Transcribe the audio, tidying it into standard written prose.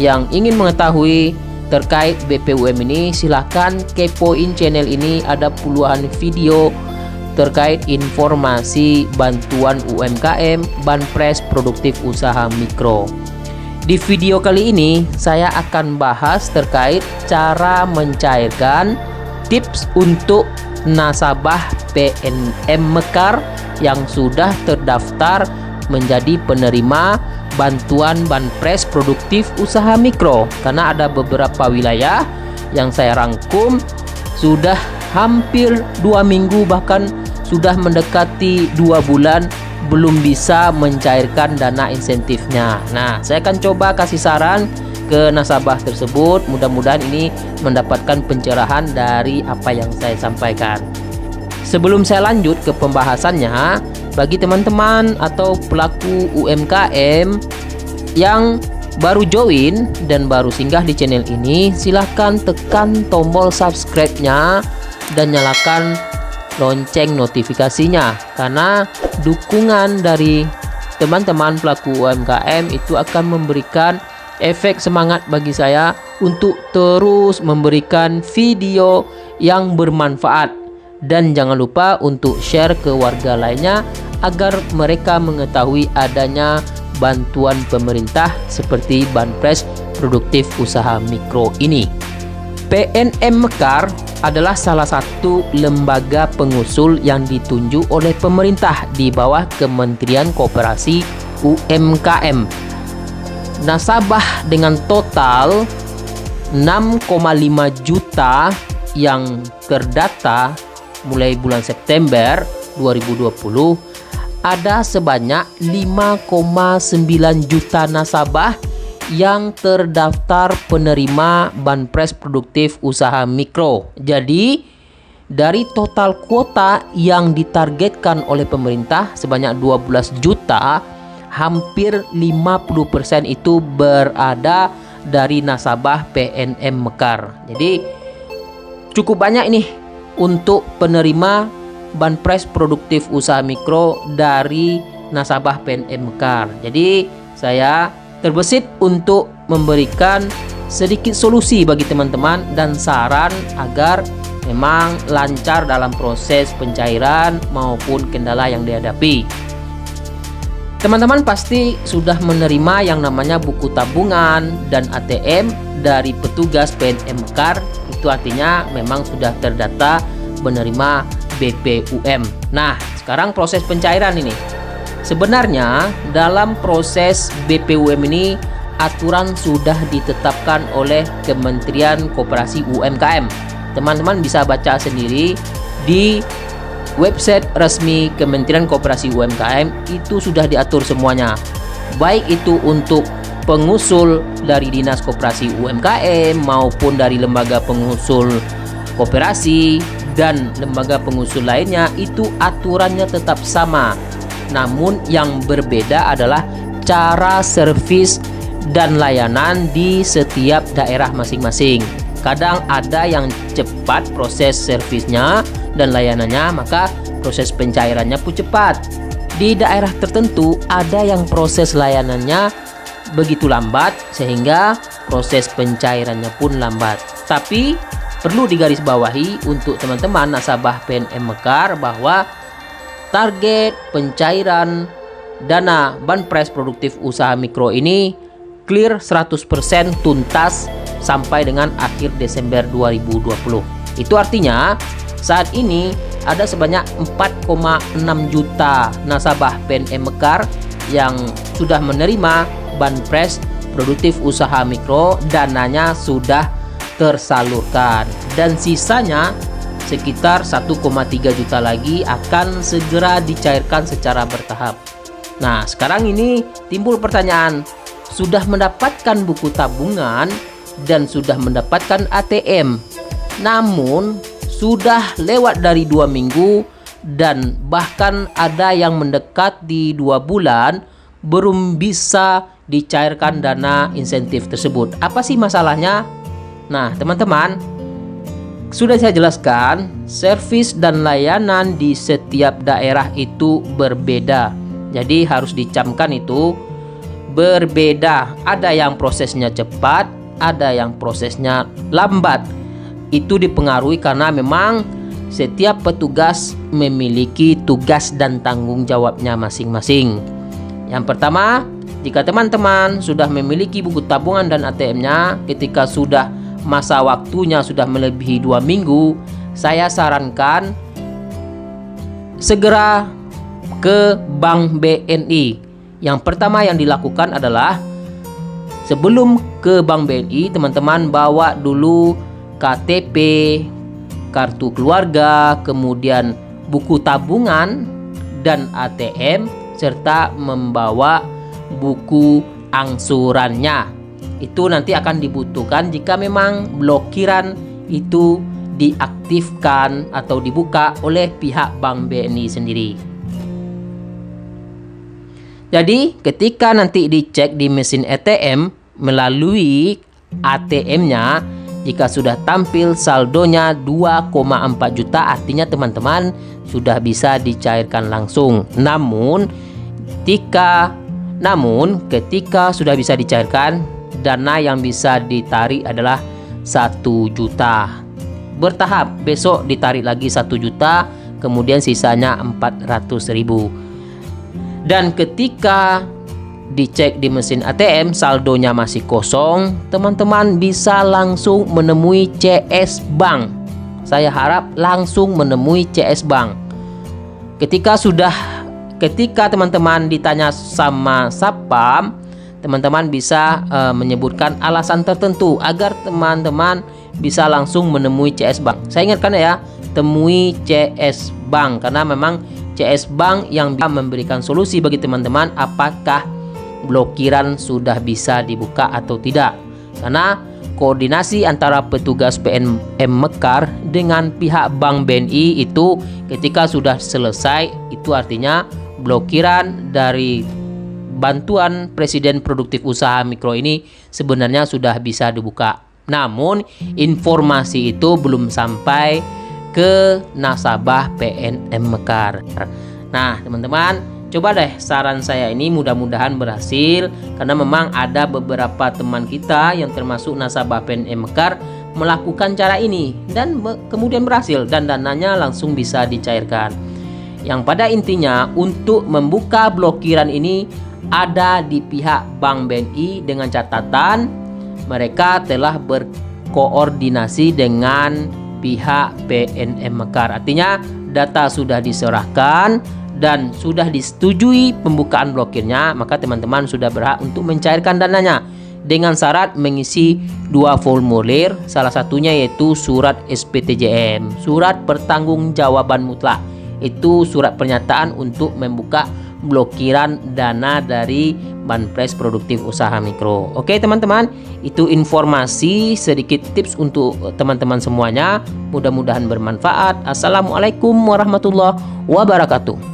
yang ingin mengetahui terkait BPUM ini, silahkan kepoin channel ini. Ada puluhan video terkait informasi bantuan UMKM, Banpres Produktif Usaha Mikro. Di video kali ini saya akan bahas terkait cara mencairkan tips untuk nasabah PNM Mekar yang sudah terdaftar menjadi penerima bantuan Banpres Produktif Usaha Mikro. Karena ada beberapa wilayah yang saya rangkum sudah hampir 2 minggu, bahkan sudah mendekati 2 bulan belum bisa mencairkan dana insentifnya. Nah, saya akan coba kasih saran ke nasabah tersebut. Mudah-mudahan ini mendapatkan pencerahan dari apa yang saya sampaikan. Sebelum saya lanjut ke pembahasannya, bagi teman-teman atau pelaku UMKM yang baru join dan baru singgah di channel ini, silahkan tekan tombol subscribe-nya dan nyalakan lonceng notifikasinya, karena dukungan dari teman-teman pelaku UMKM itu akan memberikan efek semangat bagi saya untuk terus memberikan video yang bermanfaat. Dan jangan lupa untuk share ke warga lainnya agar mereka mengetahui adanya bantuan pemerintah seperti Banpres Produktif Usaha Mikro ini. PNM Mekar adalah salah satu lembaga pengusul yang ditunjuk oleh pemerintah di bawah Kementerian Koperasi UMKM. Nasabah dengan total 6,5 juta yang terdata mulai bulan September 2020, ada sebanyak 5,9 juta nasabah yang terdaftar penerima Banpres Produktif Usaha Mikro. Jadi dari total kuota yang ditargetkan oleh pemerintah sebanyak 12 juta, hampir 50% itu berada dari nasabah PNM Mekar. Jadi cukup banyak ini untuk penerima Banpres Produktif Usaha Mikro dari nasabah PNM Mekar. Jadi saya terbesit untuk memberikan sedikit solusi bagi teman-teman dan saran agar memang lancar dalam proses pencairan maupun kendala yang dihadapi. Teman-teman pasti sudah menerima yang namanya buku tabungan dan ATM dari petugas PNM Mekar. Itu artinya memang sudah terdata menerima BPUM. Nah, sekarang proses pencairan ini. Sebenarnya dalam proses BPUM ini aturan sudah ditetapkan oleh Kementerian Koperasi UMKM. Teman-teman bisa baca sendiri di website resmi Kementerian Koperasi UMKM, itu sudah diatur semuanya. Baik itu untuk pengusul dari Dinas Koperasi UMKM maupun dari lembaga pengusul koperasi dan lembaga pengusul lainnya, itu aturannya tetap sama. Namun yang berbeda adalah cara servis dan layanan di setiap daerah masing-masing. Kadang ada yang cepat proses servisnya dan layanannya, maka proses pencairannya pun cepat. Di daerah tertentu ada yang proses layanannya begitu lambat sehingga proses pencairannya pun lambat. Tapi perlu digarisbawahi untuk teman-teman nasabah PNM Mekar bahwa target pencairan dana Banpres Produktif Usaha Mikro ini clear 100% tuntas sampai dengan akhir Desember 2020. Itu artinya saat ini ada sebanyak 4,6 juta nasabah PNM Mekar yang sudah menerima Banpres Produktif Usaha Mikro, dananya sudah tersalurkan, dan sisanya sekitar 1,3 juta lagi akan segera dicairkan secara bertahap. Nah, sekarang ini timbul pertanyaan, sudah mendapatkan buku tabungan dan sudah mendapatkan ATM, namun sudah lewat dari 2 minggu dan bahkan ada yang mendekat di 2 bulan belum bisa dicairkan dana insentif tersebut. Apa sih masalahnya? Nah, teman-teman, sudah saya jelaskan, servis dan layanan di setiap daerah itu berbeda. Jadi harus dicamkan itu berbeda. Ada yang prosesnya cepat, ada yang prosesnya lambat. Itu dipengaruhi karena memang setiap petugas memiliki tugas dan tanggung jawabnya masing-masing. Yang pertama, jika teman-teman sudah memiliki buku tabungan dan ATM-nya, ketika sudah masa waktunya sudah melebihi 2 minggu, saya sarankan segera ke Bank BNI. Yang pertama yang dilakukan adalah sebelum ke Bank BNI, teman-teman bawa dulu KTP, kartu keluarga, kemudian buku tabungan dan ATM, serta membawa buku angsurannya. Itu nanti akan dibutuhkan jika memang blokiran itu diaktifkan atau dibuka oleh pihak Bank BNI sendiri. Jadi ketika nanti dicek di mesin ATM melalui ATM-nya, jika sudah tampil saldonya 2,4 juta, artinya teman-teman sudah bisa dicairkan langsung. Namun ketika sudah bisa dicairkan, dana yang bisa ditarik adalah 1 juta. Bertahap, besok ditarik lagi 1 juta, kemudian sisanya 400.000. Dan ketika dicek di mesin ATM saldonya masih kosong, teman-teman bisa langsung menemui CS Bank. Saya harap langsung menemui CS Bank. Ketika teman-teman ditanya sama Satpam, teman-teman bisa menyebutkan alasan tertentu agar teman-teman bisa langsung menemui CS Bank. Saya ingatkan ya, temui CS Bank karena memang CS Bank yang bisa memberikan solusi bagi teman-teman apakah blokiran sudah bisa dibuka atau tidak. Karena koordinasi antara petugas PNM Mekar dengan pihak Bank BNI itu ketika sudah selesai, itu artinya blokiran dari bantuan Presiden Produktif Usaha Mikro ini sebenarnya sudah bisa dibuka. Namun informasi itu belum sampai ke nasabah PNM Mekar. Nah teman-teman, coba deh saran saya ini mudah-mudahan berhasil, karena memang ada beberapa teman kita yang termasuk nasabah PNM Mekar melakukan cara ini dan kemudian berhasil dan dananya langsung bisa dicairkan. Yang pada intinya untuk membuka blokiran ini ada di pihak Bank BNI dengan catatan mereka telah berkoordinasi dengan pihak PNM Mekar. Artinya data sudah diserahkan dan sudah disetujui pembukaan blokirnya, maka teman-teman sudah berhak untuk mencairkan dananya dengan syarat mengisi 2 formulir, salah satunya yaitu surat SPTJM, surat pertanggungjawaban mutlak. Itu surat pernyataan untuk membuka blokiran dana dari Banpres Produktif Usaha Mikro. Oke teman-teman, itu informasi sedikit tips untuk teman-teman semuanya. Mudah-mudahan bermanfaat. Assalamualaikum warahmatullahi wabarakatuh.